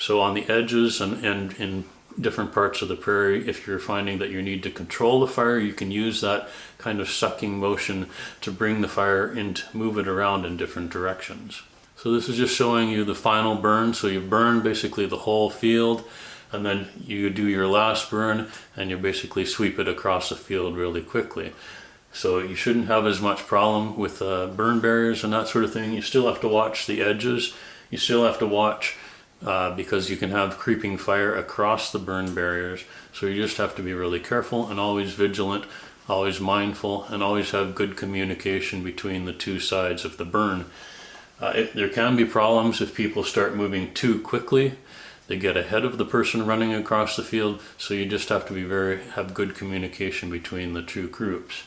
So on the edges and in different parts of the prairie, if you're finding that you need to control the fire, you can use that kind of sucking motion to bring the fire in, to move it around in different directions. So this is just showing you the final burn. So you burn basically the whole field, and then you do your last burn and you basically sweep it across the field really quickly. So you shouldn't have as much problem with burn barriers and that sort of thing. You still have to watch the edges. You still have to watch because you can have creeping fire across the burn barriers. So you just have to be really careful and always vigilant, always mindful, and always have good communication between the two sides of the burn. There can be problems if people start moving too quickly. They get ahead of the person running across the field, so you just have to have good communication between the two groups.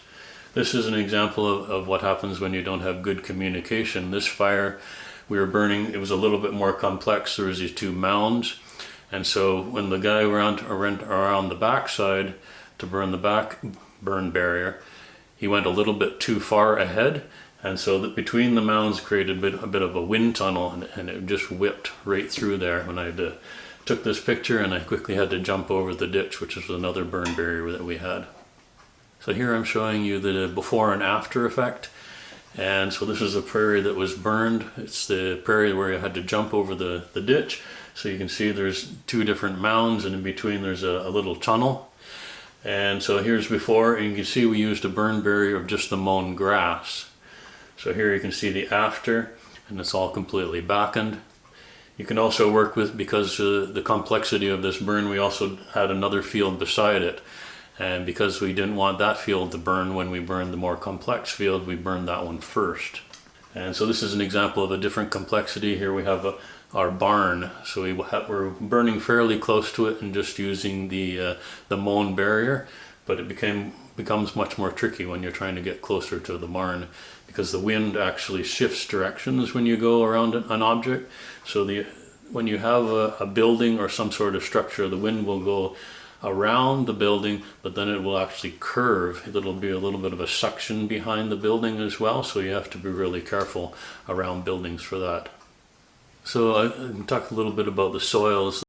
This is an example of what happens when you don't have good communication. This fire we were burning, it was a little bit more complex. There was these two mounds, and so when the guy went around the back side to burn the back burn barrier, he went a little bit too far ahead, and so that between the mounds created a bit of a wind tunnel, and it just whipped right through there when I took this picture, and I quickly had to jump over the ditch, which was another burn barrier that we had. So here I'm showing you the before and after effect. And so this is a prairie that was burned. It's the prairie where you had to jump over the ditch. So you can see there's two different mounds, and in between there's a little tunnel. And so here's before, and you can see we used a burn barrier of just the mown grass. So here you can see the after, and it's all completely backened. You can also work with, because the complexity of this burn, we also had another field beside it. And because we didn't want that field to burn when we burned the more complex field, we burned that one first. And so this is an example of a different complexity. Here we have our barn. So we're burning fairly close to it and just using the mown barrier, but it becomes much more tricky when you're trying to get closer to the barn, because the wind actually shifts directions when you go around an object. So when you have a building or some sort of structure, the wind will go around the building, but then it will actually curve. It'll be a little bit of a suction behind the building as well, so you have to be really careful around buildings for that. So I can talk a little bit about the soils.